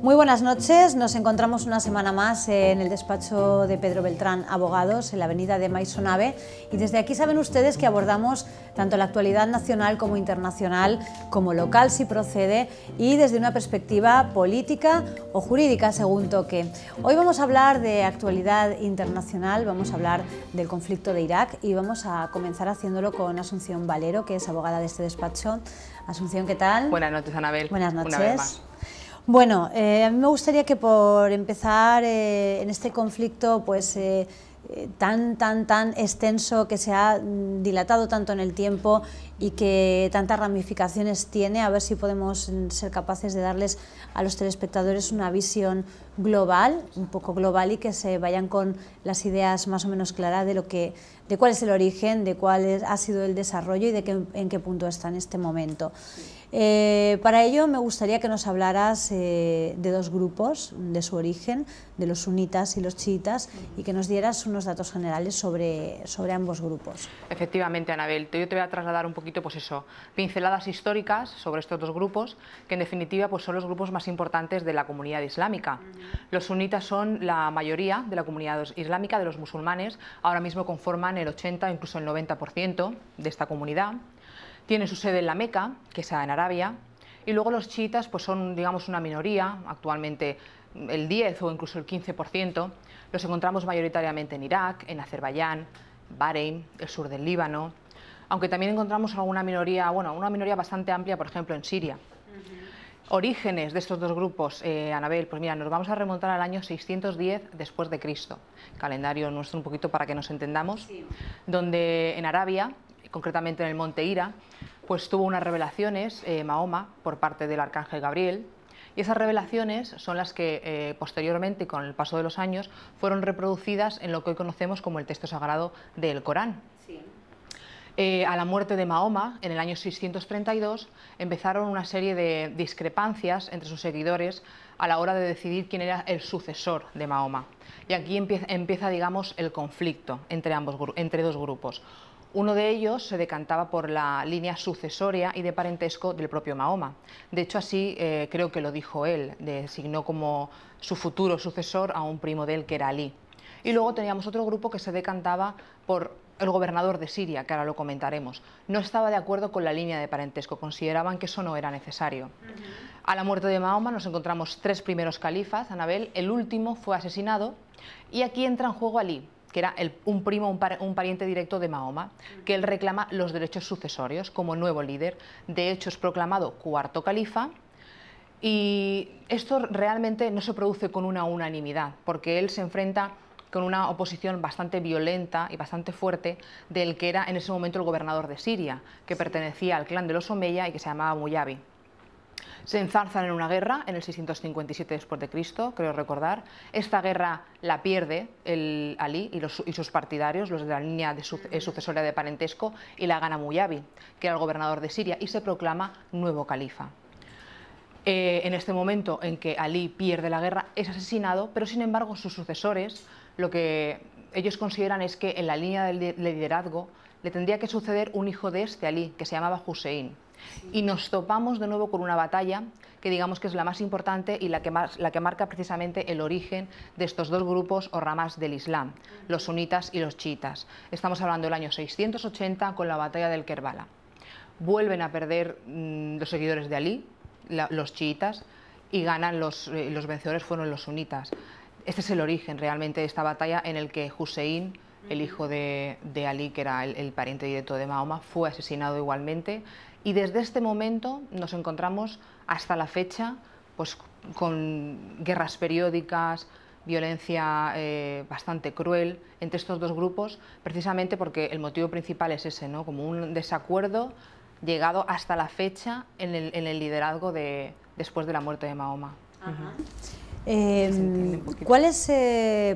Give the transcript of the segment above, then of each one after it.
Muy buenas noches, nos encontramos una semana más en el despacho de Pedro Beltrán Abogados, en la avenida de Maisonave, y desde aquí saben ustedes que abordamos tanto la actualidad nacional como internacional, como local si procede, y desde una perspectiva política o jurídica según toque. Hoy vamos a hablar de actualidad internacional, vamos a hablar del conflicto de Irak y vamos a comenzar haciéndolo con Asunción Valero, que es abogada de este despacho. Asunción, ¿qué tal? Buenas noches, Anabel. Buenas noches. Una vez más. Bueno, a mí me gustaría que por empezar en este conflicto pues, tan extenso, que se ha dilatado tanto en el tiempo y que tantas ramificaciones tiene, a ver si podemos ser capaces de darles a los telespectadores una visión global, un poco global, y que se vayan con las ideas más o menos claras de cuál es el origen, de cuál ha sido el desarrollo y en qué punto está en este momento. Para ello me gustaría que nos hablaras de dos grupos, de su origen, de los sunitas y los chiitas, y que nos dieras unos datos generales sobre ambos grupos. Efectivamente, Anabel, yo te voy a trasladar un poquito, pues eso, pinceladas históricas sobre estos dos grupos, que en definitiva pues son los grupos más importantes de la comunidad islámica. Los sunitas son la mayoría de la comunidad islámica, de los musulmanes, ahora mismo conforman el 80, incluso el 90% de esta comunidad. Tiene su sede en la Meca, que está en Arabia, y luego los chiitas pues son, digamos, una minoría, actualmente el 10 o incluso el 15%, los encontramos mayoritariamente en Irak, en Azerbaiyán, Bahrein, el sur del Líbano, aunque también encontramos alguna minoría, bueno, una minoría bastante amplia, por ejemplo, en Siria. Orígenes de estos dos grupos, Anabel, pues mira, nos vamos a remontar al año 610 después de Cristo, calendario nuestro un poquito para que nos entendamos, sí. Donde en Arabia, concretamente en el monte Hira, pues tuvo unas revelaciones Mahoma por parte del arcángel Gabriel, y esas revelaciones son las que posteriormente, con el paso de los años, fueron reproducidas en lo que hoy conocemos como el texto sagrado del Corán. Sí. A la muerte de Mahoma, en el año 632, empezaron una serie de discrepancias entre sus seguidores a la hora de decidir quién era el sucesor de Mahoma. Y aquí empieza, digamos, el conflicto entre dos grupos. Uno de ellos se decantaba por la línea sucesoria y de parentesco del propio Mahoma. De hecho, así creo que lo dijo él, designó como su futuro sucesor a un primo de él, que era Ali. Y luego teníamos otro grupo que se decantaba por el gobernador de Siria, que ahora lo comentaremos. No estaba de acuerdo con la línea de parentesco, consideraban que eso no era necesario. A la muerte de Mahoma nos encontramos tres primeros califas, Anabel, el último fue asesinado, y aquí entra en juego Ali, que era un primo, un pariente directo de Mahoma, que él reclama los derechos sucesorios como nuevo líder. De hecho, es proclamado cuarto califa, y esto realmente no se produce con una unanimidad, porque él se enfrenta con una oposición bastante violenta y bastante fuerte del que era en ese momento el gobernador de Siria, que pertenecía al clan de los Omeya y que se llamaba Muyabi. Se enzarzan en una guerra en el 657 después de Cristo, creo recordar. Esta guerra la pierde el Ali y sus partidarios, los de la línea sucesoria de parentesco, y la gana Muyabi, que era el gobernador de Siria, y se proclama nuevo califa. En este momento en que Ali pierde la guerra, es asesinado, pero sin embargo sus sucesores, lo que ellos consideran es que en la línea del liderazgo le tendría que suceder un hijo de este Ali, que se llamaba Hussein. Y nos topamos de nuevo con una batalla que digamos que es la más importante y la que marca precisamente el origen de estos dos grupos o ramas del Islam, los sunitas y los chiitas. Estamos hablando del año 680 con la batalla del Kerbala. Vuelven a perder los seguidores de Ali, los chiitas, y ganan los vencedores fueron los sunitas. Este es el origen realmente de esta batalla, en el que Hussein, el hijo de Ali, que era el pariente directo de Mahoma, fue asesinado igualmente. Y desde este momento nos encontramos hasta la fecha pues, con guerras periódicas, violencia bastante cruel entre estos dos grupos, precisamente porque el motivo principal es ese, ¿no? Como un desacuerdo llegado hasta la fecha en el liderazgo después de la muerte de Mahoma. ¿Cuál es,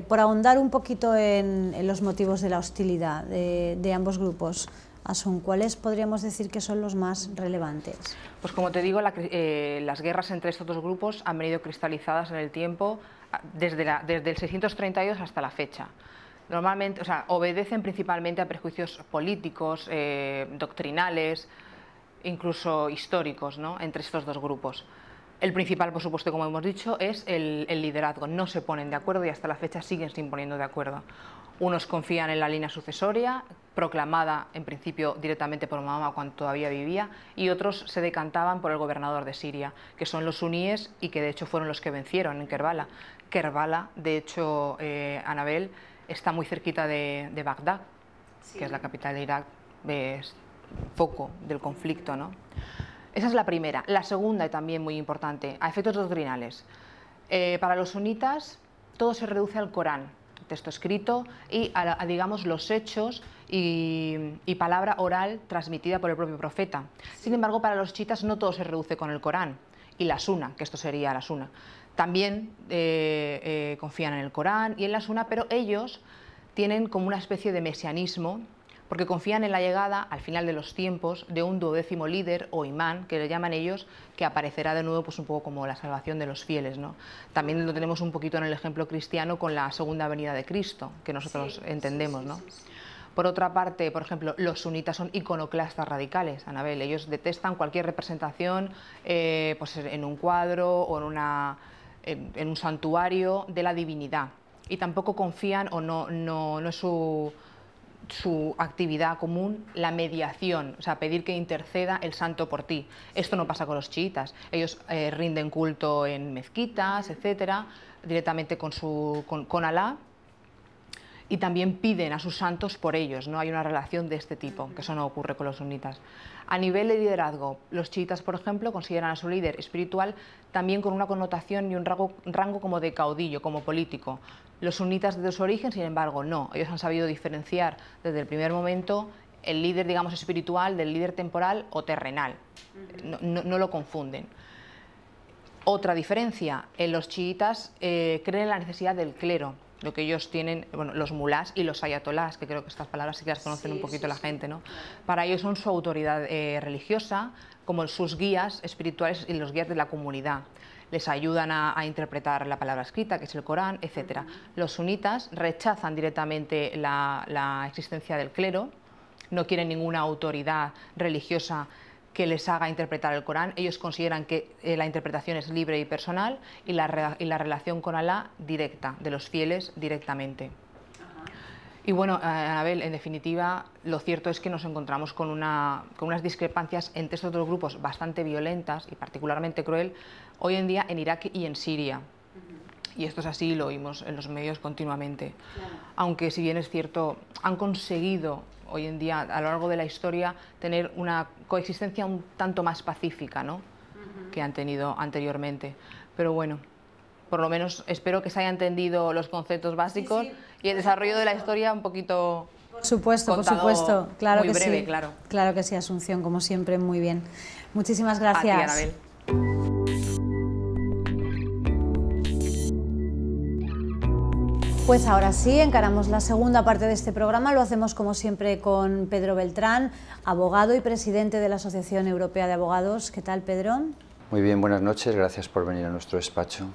por ahondar un poquito en los motivos de la hostilidad de ambos grupos, Asun, cuáles podríamos decir que son los más relevantes? Pues como te digo, las guerras entre estos dos grupos han venido cristalizadas en el tiempo desde el 632 hasta la fecha. Normalmente, o sea, obedecen principalmente a prejuicios políticos, doctrinales, incluso históricos, ¿no?, entre estos dos grupos. El principal, por supuesto, como hemos dicho, es el liderazgo. No se ponen de acuerdo y hasta la fecha siguen sin poniendo de acuerdo. Unos confían en la línea sucesoria, proclamada en principio directamente por Mahoma cuando todavía vivía, y otros se decantaban por el gobernador de Siria, que son los suníes y que de hecho fueron los que vencieron en Kerbala. Kerbala, de hecho, Anabel, está muy cerquita de Bagdad, sí, que es la capital de Irak, es foco del conflicto, ¿no? Esa es la primera. La segunda, y también muy importante, a efectos doctrinales. Para los sunitas todo se reduce al Corán, texto escrito, y a digamos, los hechos y palabra oral transmitida por el propio profeta. Sin embargo, para los chiitas no todo se reduce con el Corán y la Suna, que esto sería la Suna. También confían en el Corán y en la Suna, pero ellos tienen como una especie de mesianismo, porque confían en la llegada, al final de los tiempos, de un 12º líder o imán, que le llaman ellos, que aparecerá de nuevo pues un poco como la salvación de los fieles, ¿no? También lo tenemos un poquito en el ejemplo cristiano con la segunda venida de Cristo, que nosotros entendemos, ¿no? Por otra parte, por ejemplo, los sunitas son iconoclastas radicales, Anabel. Ellos detestan cualquier representación pues en un cuadro o en un santuario de la divinidad. Y tampoco confían, o no es su actividad común, la mediación, o sea, pedir que interceda el santo por ti. Esto no pasa con los chiitas. Ellos rinden culto en mezquitas, etcétera, directamente con Alá, y también piden a sus santos por ellos, ¿no? Hay una relación de este tipo, que eso no ocurre con los sunitas. A nivel de liderazgo, los chiitas, por ejemplo, consideran a su líder espiritual también con una connotación y un rango como de caudillo, como político. Los sunitas desde su origen, sin embargo, no. Ellos han sabido diferenciar desde el primer momento el líder, digamos, espiritual del líder temporal o terrenal. No lo confunden. Otra diferencia, en los chiitas creen en la necesidad del clero, lo que ellos tienen, bueno, los mulás y los ayatolás, que creo que estas palabras sí que las conocen un poquito la gente, ¿no? Para ellos son su autoridad religiosa, como sus guías espirituales y los guías de la comunidad. Les ayudan a interpretar la palabra escrita, que es el Corán, etc. Los sunitas rechazan directamente la existencia del clero, no quieren ninguna autoridad religiosa que les haga interpretar el Corán. Ellos consideran que la interpretación es libre y personal, y la relación con Alá directa, de los fieles directamente. Y bueno, Anabel, en definitiva, lo cierto es que nos encontramos con unas discrepancias entre estos dos grupos bastante violentas y particularmente cruel hoy en día en Irak y en Siria. Y esto es así, lo oímos en los medios continuamente. Claro. Aunque, si bien es cierto, han conseguido hoy en día, a lo largo de la historia, tener una coexistencia un tanto más pacífica, ¿no? Que han tenido anteriormente. Pero bueno, por lo menos espero que se haya entendido los conceptos básicos y el desarrollo de la historia un poquito... Por supuesto, claro muy que breve, sí. Claro. Claro que sí, Asunción, como siempre, muy bien. Muchísimas gracias. A ti, Anabel. Pues ahora sí, encaramos la segunda parte de este programa. Lo hacemos como siempre con Pedro Beltrán, abogado y presidente de la Asociación Europea de Abogados. ¿Qué tal, Pedro? Muy bien, buenas noches, gracias por venir a nuestro despacho.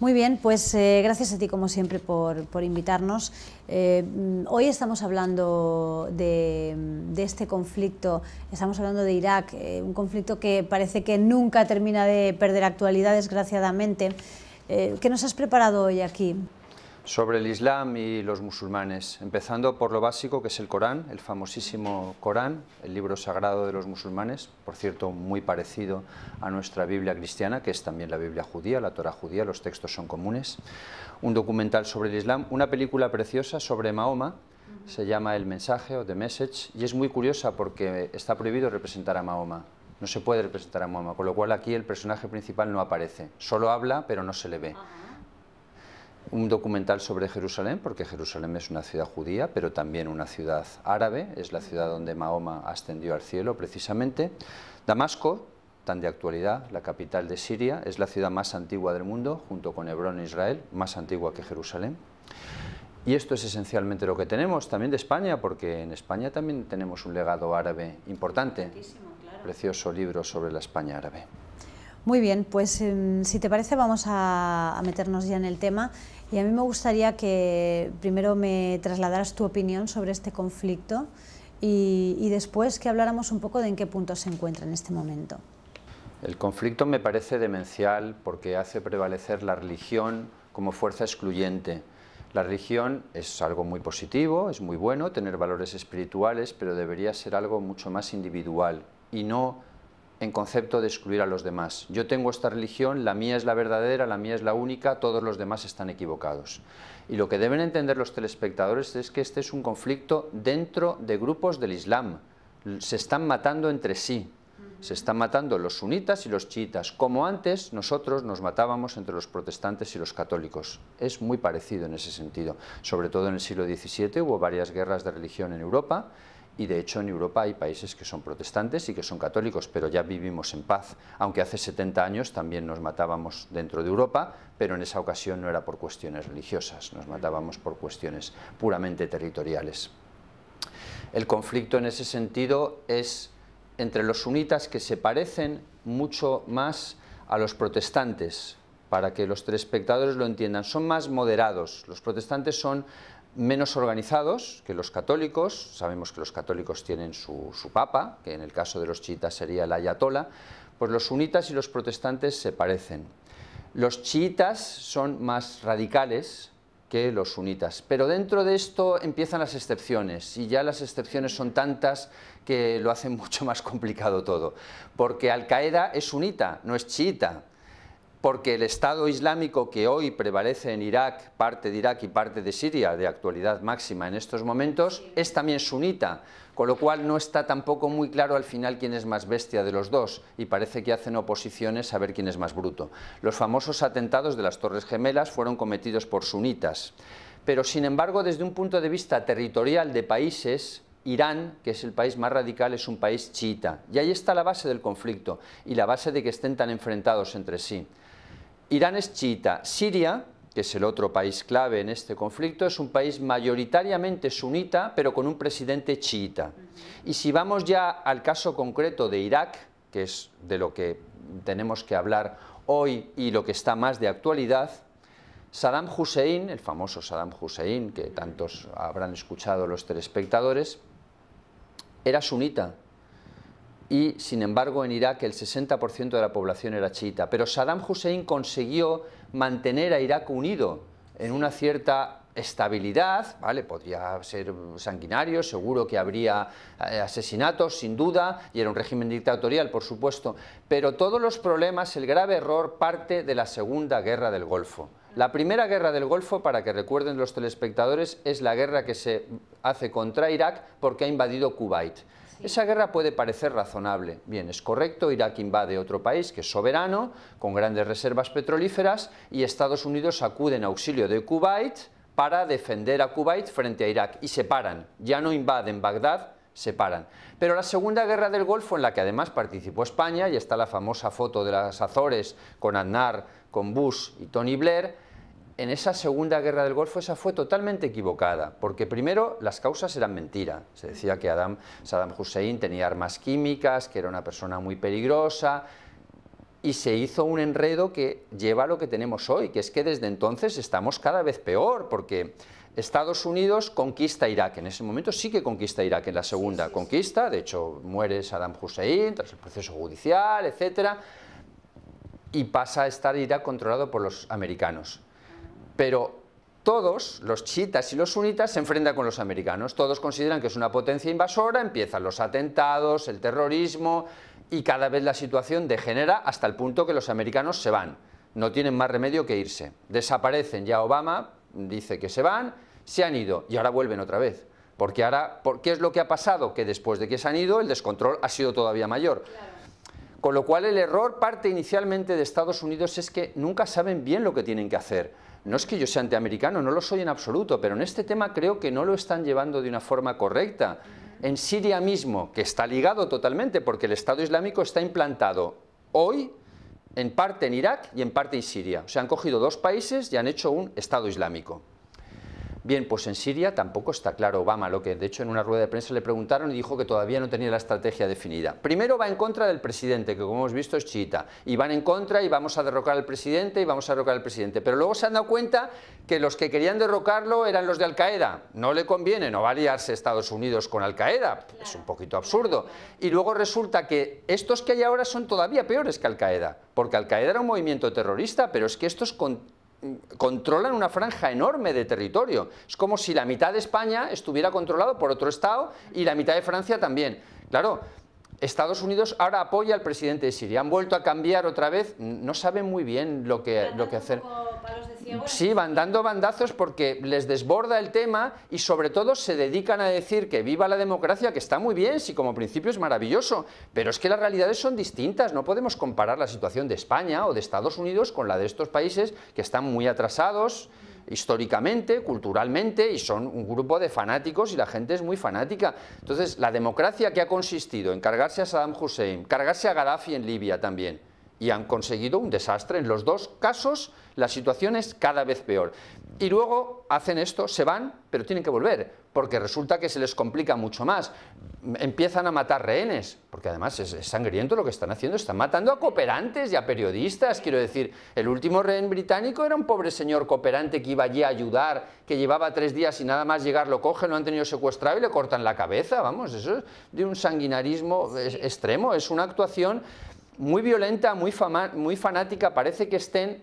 Muy bien, pues gracias a ti como siempre por invitarnos. Hoy estamos hablando de este conflicto, estamos hablando de Irak, un conflicto que parece que nunca termina de perder actualidad, desgraciadamente. ¿Qué nos has preparado hoy aquí? Sobre el Islam y los musulmanes, empezando por lo básico, que es el Corán, el famosísimo Corán, el libro sagrado de los musulmanes, por cierto muy parecido a nuestra Biblia cristiana, que es también la Biblia judía, la Torá judía, los textos son comunes. Un documental sobre el Islam, una película preciosa sobre Mahoma, se llama El mensaje o The Message, y es muy curiosa porque está prohibido representar a Mahoma. No se puede representar a Mahoma, con lo cual aquí el personaje principal no aparece, solo habla pero no se le ve. Un documental sobre Jerusalén, porque Jerusalén es una ciudad judía, pero también una ciudad árabe, es la ciudad donde Mahoma ascendió al cielo precisamente. Damasco, tan de actualidad, la capital de Siria, es la ciudad más antigua del mundo, junto con Hebrón e Israel, más antigua que Jerusalén. Y esto es esencialmente lo que tenemos también de España, porque en España también tenemos un legado árabe importante, claro. Precioso libro sobre la España árabe. Muy bien, pues si te parece vamos a meternos ya en el tema, y a mí me gustaría que primero me trasladaras tu opinión sobre este conflicto y después que habláramos un poco de en qué punto se encuentra en este momento. El conflicto me parece demencial porque hace prevalecer la religión como fuerza excluyente. La religión es algo muy positivo, es muy bueno tener valores espirituales, pero debería ser algo mucho más individual y no en concepto de excluir a los demás. Yo tengo esta religión, la mía es la verdadera, la mía es la única, todos los demás están equivocados. Y lo que deben entender los telespectadores es que este es un conflicto dentro de grupos del Islam. Se están matando entre sí. Se están matando los sunitas y los chiitas, como antes nosotros nos matábamos entre los protestantes y los católicos. Es muy parecido en ese sentido. Sobre todo en el siglo XVII hubo varias guerras de religión en Europa, y de hecho en Europa hay países que son protestantes y que son católicos, pero ya vivimos en paz, aunque hace 70 años también nos matábamos dentro de Europa, pero en esa ocasión no era por cuestiones religiosas, nos matábamos por cuestiones puramente territoriales. El conflicto en ese sentido es entre los sunitas, que se parecen mucho más a los protestantes, para que los telespectadores lo entiendan. Son más moderados, los protestantes son menos organizados que los católicos. Sabemos que los católicos tienen su papa, que en el caso de los chiitas sería el ayatolá. Pues los sunitas y los protestantes se parecen. Los chiitas son más radicales que los sunitas, pero dentro de esto empiezan las excepciones, y ya las excepciones son tantas que lo hacen mucho más complicado todo, porque Al-Qaeda es sunita, no es chiita, porque el Estado Islámico que hoy prevalece en Irak, parte de Irak y parte de Siria, de actualidad máxima en estos momentos, es también sunita, con lo cual no está tampoco muy claro al final quién es más bestia de los dos, y parece que hacen oposiciones a ver quién es más bruto. Los famosos atentados de las Torres Gemelas fueron cometidos por sunitas, pero sin embargo desde un punto de vista territorial de países, Irán, que es el país más radical, es un país chiita, y ahí está la base del conflicto y la base de que estén tan enfrentados entre sí. Irán es chiita. Siria, que es el otro país clave en este conflicto, es un país mayoritariamente sunita, pero con un presidente chiita. Y si vamos ya al caso concreto de Irak, que es de lo que tenemos que hablar hoy y lo que está más de actualidad, Saddam Hussein, el famoso Saddam Hussein, que tantos habrán escuchado los telespectadores, era sunita. Y sin embargo en Irak el 60% de la población era chiita, pero Saddam Hussein consiguió mantener a Irak unido en una cierta estabilidad, ¿vale? Podría ser sanguinario, seguro que habría asesinatos, sin duda, y era un régimen dictatorial, por supuesto, pero todos los problemas, el grave error, parte de la Segunda Guerra del Golfo. La primera guerra del Golfo, para que recuerden los telespectadores, es la guerra que se hace contra Irak porque ha invadido Kuwait. Esa guerra puede parecer razonable. Bien, es correcto, Irak invade otro país que es soberano, con grandes reservas petrolíferas, y Estados Unidos acude en auxilio de Kuwait para defender a Kuwait frente a Irak, y se paran, ya no invaden Bagdad, se paran. Pero la Segunda Guerra del Golfo, en la que además participó España, y está la famosa foto de las Azores con Aznar, con Bush y Tony Blair, en esa Segunda Guerra del Golfo esa fue totalmente equivocada, porque primero las causas eran mentira. Se decía que Saddam Hussein tenía armas químicas, que era una persona muy peligrosa, y se hizo un enredo que lleva a lo que tenemos hoy, que es que desde entonces estamos cada vez peor, porque Estados Unidos conquista Irak, en ese momento sí que conquista Irak, en la segunda conquista, de hecho muere Saddam Hussein tras el proceso judicial, etcétera, y pasa a estar Irak controlado por los americanos. Pero todos, los chiitas y los sunitas, se enfrentan con los americanos. Todos consideran que es una potencia invasora, empiezan los atentados, el terrorismo, y cada vez la situación degenera hasta el punto que los americanos se van. No tienen más remedio que irse. Desaparecen, ya Obama dice que se van, se han ido y ahora vuelven otra vez. Porque ahora, ¿qué es lo que ha pasado? Que después de que se han ido, el descontrol ha sido todavía mayor. Con lo cual el error parte inicialmente de Estados Unidos es que nunca saben bien lo que tienen que hacer. No es que yo sea antiamericano, no lo soy en absoluto, pero en este tema creo que no lo están llevando de una forma correcta. En Siria mismo, que está ligado totalmente, porque el Estado Islámico está implantado hoy, en parte en Irak y en parte en Siria. O sea, han cogido dos países y han hecho un Estado Islámico. Bien, pues en Siria tampoco está claro Obama, lo que de hecho en una rueda de prensa le preguntaron y dijo que todavía no tenía la estrategia definida. Primero va en contra del presidente, que como hemos visto es chiita, y van en contra y vamos a derrocar al presidente y vamos a derrocar al presidente, pero luego se han dado cuenta que los que querían derrocarlo eran los de Al-Qaeda. No le conviene, no va a aliarse Estados Unidos con Al-Qaeda, es un poquito absurdo. Y luego resulta que estos que hay ahora son todavía peores que Al-Qaeda, porque Al-Qaeda era un movimiento terrorista, pero es que estos controlan una franja enorme de territorio. Es como si la mitad de España estuviera controlado por otro Estado y la mitad de Francia también. Claro, Estados Unidos ahora apoya al presidente de Siria. Han vuelto a cambiar otra vez, no saben muy bien lo que hacer. Sí, van dando bandazos porque les desborda el tema y sobre todo se dedican a decir que viva la democracia, que está muy bien, sí, como principio es maravilloso, pero es que las realidades son distintas. No podemos comparar la situación de España o de Estados Unidos con la de estos países que están muy atrasados históricamente, culturalmente, y son un grupo de fanáticos y la gente es muy fanática. Entonces, la democracia que ha consistido en cargarse a Saddam Hussein, cargarse a Gaddafi en Libia también, y han conseguido un desastre. En los dos casos la situación es cada vez peor. Y luego hacen esto, se van, pero tienen que volver, porque resulta que se les complica mucho más. Empiezan a matar rehenes, porque además es sangriento lo que están haciendo. Están matando a cooperantes y a periodistas. Quiero decir, el último rehén británico era un pobre señor cooperante que iba allí a ayudar, que llevaba 3 días y nada más llegar lo cogen, lo han tenido secuestrado y le cortan la cabeza. Vamos, eso es de un sanguinarismo extremo. Es una actuación muy violenta, muy fanática. Parece que estén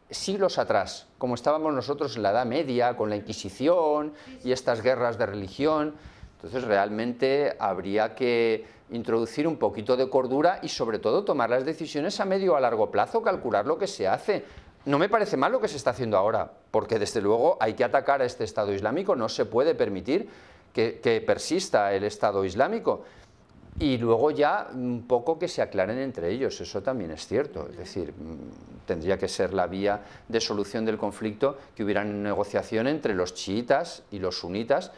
siglos atrás, como estábamos nosotros en la Edad Media, con la Inquisición y estas guerras de religión. Entonces realmente habría que introducir un poquito de cordura y sobre todo tomar las decisiones a medio o a largo plazo, calcular lo que se hace. No me parece mal lo que se está haciendo ahora, porque desde luego hay que atacar a este Estado Islámico, no se puede permitir que persista el Estado Islámico. Y luego ya un poco que se aclaren entre ellos, eso también es cierto. Es decir, tendría que ser la vía de solución del conflicto que hubiera una negociación entre los chiitas y los sunitas,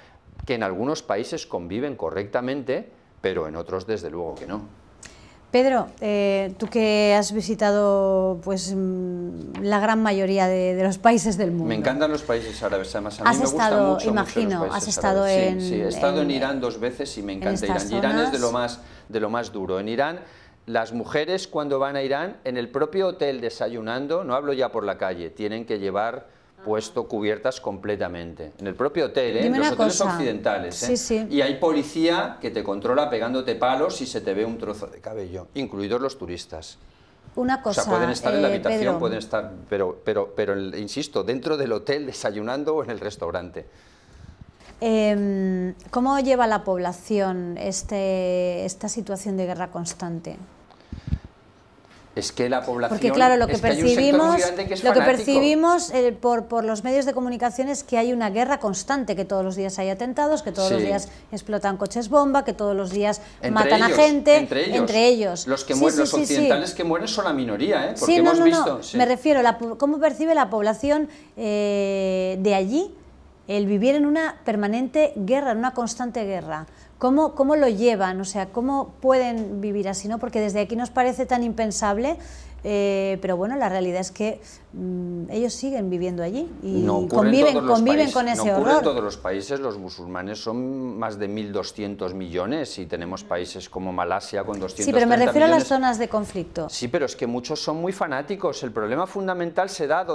que en algunos países conviven correctamente, pero en otros desde luego que no. Pedro, tú que has visitado pues la gran mayoría de los países del mundo. Me encantan los países árabes, además a mí me gustan mucho, imagino, mucho los países has estado árabes. Sí, he estado en Irán 2 veces y me encanta Irán. Irán es de lo más duro. En Irán, las mujeres cuando van a Irán, en el propio hotel desayunando, no hablo ya por la calle, tienen que llevar puesto cubiertas completamente. En el propio hotel, los hoteles occidentales. Sí, sí. Y hay policía que te controla pegándote palos si se te ve un trozo de cabello, incluidos los turistas. Una cosa, o sea, pueden estar en la habitación, Pedro, pueden estar, pero insisto, dentro del hotel desayunando o en el restaurante. ¿Cómo lleva la población esta situación de guerra constante? Es que la población... Porque claro, lo que percibimos por los medios de comunicación es que hay una guerra constante, que todos los días hay atentados, que todos los días explotan coches bomba, que todos los días matan a gente, entre ellos. Los que mueren, los occidentales que mueren son la minoría, porque hemos visto... Me refiero a cómo percibe la población de allí el vivir en una permanente guerra, en una constante guerra. ¿Cómo lo llevan? O sea, ¿cómo pueden vivir así? ¿No? Porque desde aquí nos parece tan impensable, pero bueno, la realidad es que ellos siguen viviendo allí y conviven con ese horror. No ocurre en todos los países, los musulmanes son más de 1.200 millones y tenemos países como Malasia con 230 millones. Sí, pero me refiero a las zonas de conflicto. Sí, pero es que muchos son muy fanáticos. El problema fundamental se da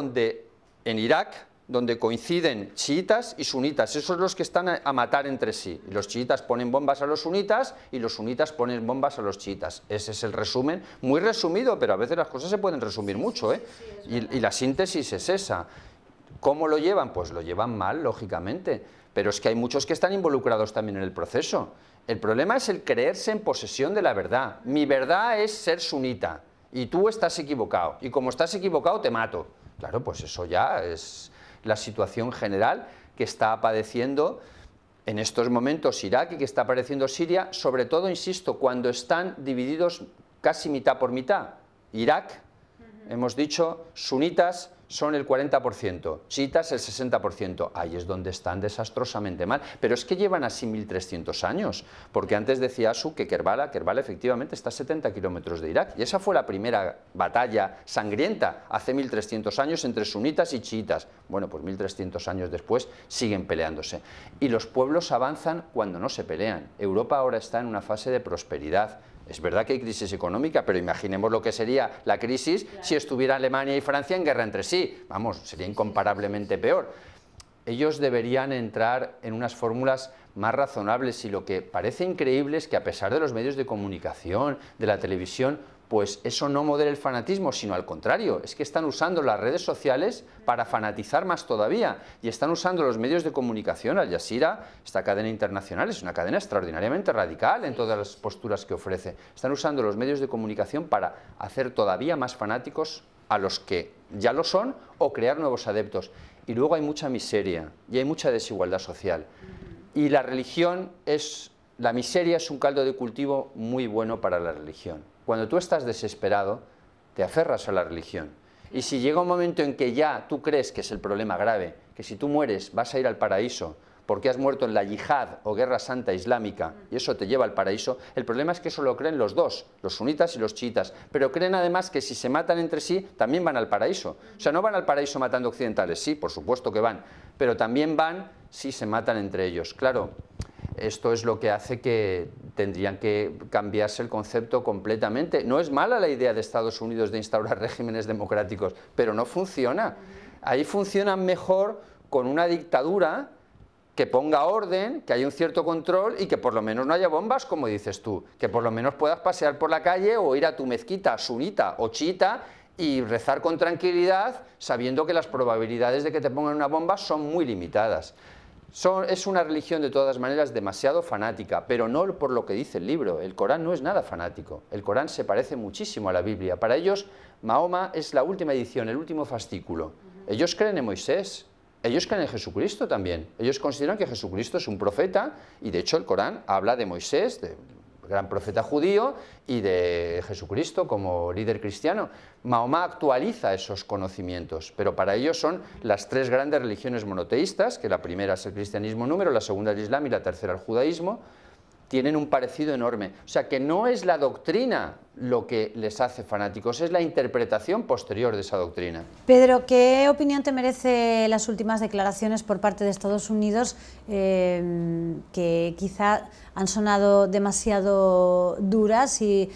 en Irak, donde coinciden chiitas y sunitas, esos son los que están a matar entre sí. Los chiitas ponen bombas a los sunitas y los sunitas ponen bombas a los chiitas. Ese es el resumen, muy resumido, pero a veces las cosas se pueden resumir mucho, ¿eh? Y la síntesis es esa. ¿Cómo lo llevan? Pues lo llevan mal, lógicamente, pero es que hay muchos que están involucrados también en el proceso. El problema es el creerse en posesión de la verdad. Mi verdad es ser sunita y tú estás equivocado, y como estás equivocado te mato. Claro, pues eso ya es la situación general que está padeciendo en estos momentos Irak y que está padeciendo Siria, sobre todo, insisto, cuando están divididos casi mitad por mitad. Irak, hemos dicho, sunitas son el 40%, chiitas el 60%. Ahí es donde están desastrosamente mal. Pero es que llevan así 1300 años, porque antes decía Asu que Kerbala efectivamente está a 70 kilómetros de Irak, y esa fue la primera batalla sangrienta hace 1300 años entre sunitas y chiitas. Bueno, pues 1300 años después siguen peleándose. Y los pueblos avanzan cuando no se pelean. Europa ahora está en una fase de prosperidad. Es verdad que hay crisis económica, pero imaginemos lo que sería la crisis si estuviera Alemania y Francia en guerra entre sí. Vamos, sería incomparablemente peor. Ellos deberían entrar en unas fórmulas más razonables, y lo que parece increíble es que, a pesar de los medios de comunicación, de la televisión, pues eso no modera el fanatismo, sino al contrario, es que están usando las redes sociales para fanatizar más todavía, y están usando los medios de comunicación. Al Jazeera, esta cadena internacional, es una cadena extraordinariamente radical en todas las posturas que ofrece. Están usando los medios de comunicación para hacer todavía más fanáticos a los que ya lo son, o crear nuevos adeptos. Y luego hay mucha miseria y hay mucha desigualdad social. Y la religión la miseria es un caldo de cultivo muy bueno para la religión. Cuando tú estás desesperado, te aferras a la religión. Y si llega un momento en que ya tú crees que es el problema grave, que si tú mueres vas a ir al paraíso porque has muerto en la yihad o guerra santa islámica y eso te lleva al paraíso, el problema es que eso lo creen los dos, los sunitas y los chiitas, pero creen además que si se matan entre sí también van al paraíso. O sea, no van al paraíso matando occidentales, sí, por supuesto que van, pero también van si se matan entre ellos. Claro, esto es lo que hace que tendrían que cambiarse el concepto completamente. No es mala la idea de Estados Unidos de instaurar regímenes democráticos, pero no funciona. Ahí funcionan mejor con una dictadura que ponga orden, que haya un cierto control y que por lo menos no haya bombas, como dices tú, que por lo menos puedas pasear por la calle o ir a tu mezquita sunita o chiita y rezar con tranquilidad, sabiendo que las probabilidades de que te pongan una bomba son muy limitadas. Es una religión de todas maneras demasiado fanática, pero no por lo que dice el libro. El Corán no es nada fanático, el Corán se parece muchísimo a la Biblia. Para ellos Mahoma es la última edición, el último fascículo. Ellos creen en Moisés, ellos creen en Jesucristo también. Ellos consideran que Jesucristo es un profeta, y de hecho el Corán habla de Moisés, de gran profeta judío, y de Jesucristo como líder cristiano. Mahoma actualiza esos conocimientos, pero para ellos son las tres grandes religiones monoteístas, que la primera es el cristianismo número, la segunda el islam y la tercera el judaísmo. Tienen un parecido enorme. O sea, que no es la doctrina lo que les hace fanáticos, es la interpretación posterior de esa doctrina. Pedro, ¿qué opinión te merece las últimas declaraciones por parte de Estados Unidos, que quizá han sonado demasiado duras y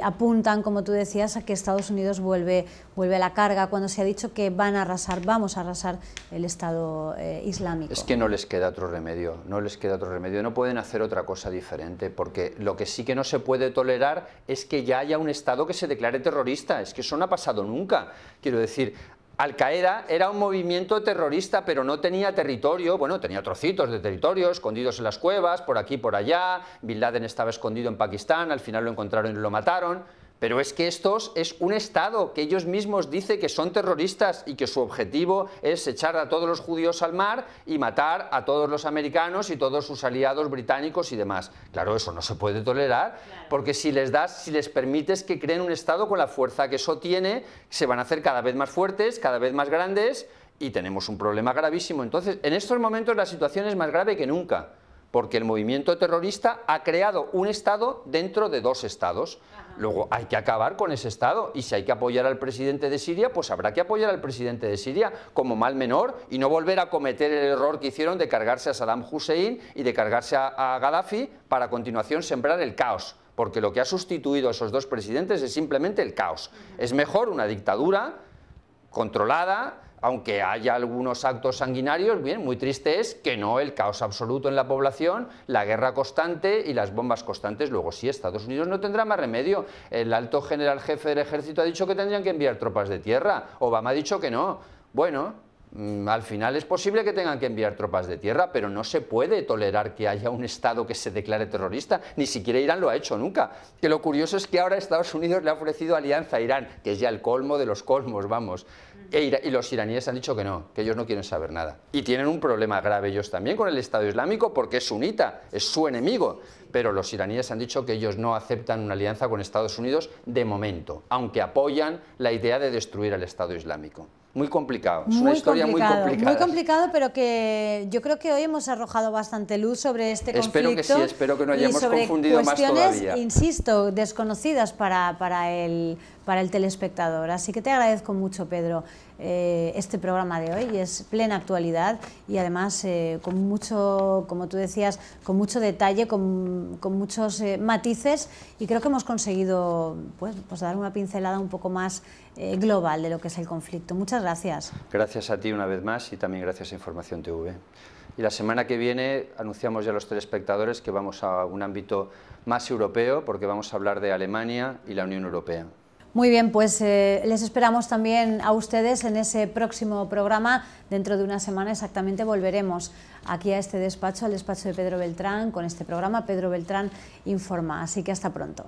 apuntan, como tú decías, a que Estados Unidos vuelve a la carga cuando se ha dicho que vamos a arrasar el Estado islámico? Es que no les queda otro remedio, no pueden hacer otra cosa diferente, porque lo que sí que no se puede tolerar es que ya haya un Estado que se declare terrorista. Es que eso no ha pasado nunca. Quiero decir, Al-Qaeda era un movimiento terrorista, pero no tenía territorio. Bueno, tenía trocitos de territorio escondidos en las cuevas, por aquí, por allá. Bin Laden estaba escondido en Pakistán, al final lo encontraron y lo mataron. Pero es que estos es un Estado que ellos mismos dicen que son terroristas y que su objetivo es echar a todos los judíos al mar y matar a todos los americanos y todos sus aliados británicos y demás. Claro, eso no se puede tolerar, porque si les permites que creen un Estado con la fuerza que eso tiene, se van a hacer cada vez más fuertes, cada vez más grandes, y tenemos un problema gravísimo. Entonces, en estos momentos la situación es más grave que nunca, porque el movimiento terrorista ha creado un Estado dentro de dos Estados. Luego hay que acabar con ese Estado, y si hay que apoyar al presidente de Siria, pues habrá que apoyar al presidente de Siria como mal menor y no volver a cometer el error que hicieron de cargarse a Saddam Hussein y de cargarse a Gaddafi para a continuación sembrar el caos, porque lo que ha sustituido a esos dos presidentes es simplemente el caos. Es mejor una dictadura controlada, aunque haya algunos actos sanguinarios, bien, muy triste es que no el caos absoluto en la población, la guerra constante y las bombas constantes. Luego sí, Estados Unidos no tendrá más remedio. El alto general jefe del ejército ha dicho que tendrían que enviar tropas de tierra. Obama ha dicho que no. Bueno, al final es posible que tengan que enviar tropas de tierra, pero no se puede tolerar que haya un Estado que se declare terrorista. Ni siquiera Irán lo ha hecho nunca. Que lo curioso es que ahora Estados Unidos le ha ofrecido alianza a Irán, que es ya el colmo de los colmos, vamos. Y los iraníes han dicho que no, que ellos no quieren saber nada. Y tienen un problema grave ellos también con el Estado Islámico, porque es sunita, es su enemigo. Pero los iraníes han dicho que ellos no aceptan una alianza con Estados Unidos de momento, aunque apoyan la idea de destruir al Estado Islámico. muy complicado, es una historia muy complicada. Muy complicado, pero que yo creo que hoy hemos arrojado bastante luz sobre este conflicto. Espero que sí, espero que no hayamos confundido más todavía. Cuestiones, insisto, desconocidas para el telespectador. Así que te agradezco mucho, Pedro, este programa de hoy. Es plena actualidad y además con mucho, como tú decías, con mucho detalle, con muchos matices, y creo que hemos conseguido pues dar una pincelada un poco más global de lo que es el conflicto. Muchas gracias. Gracias a ti una vez más y también gracias a Información TV. Y la semana que viene anunciamos ya a los telespectadores que vamos a un ámbito más europeo, porque vamos a hablar de Alemania y la Unión Europea. Muy bien, pues les esperamos también a ustedes en ese próximo programa. Dentro de una semana exactamente volveremos aquí a este despacho, al despacho de Pedro Beltrán, con este programa Pedro Beltrán Informa. Así que hasta pronto.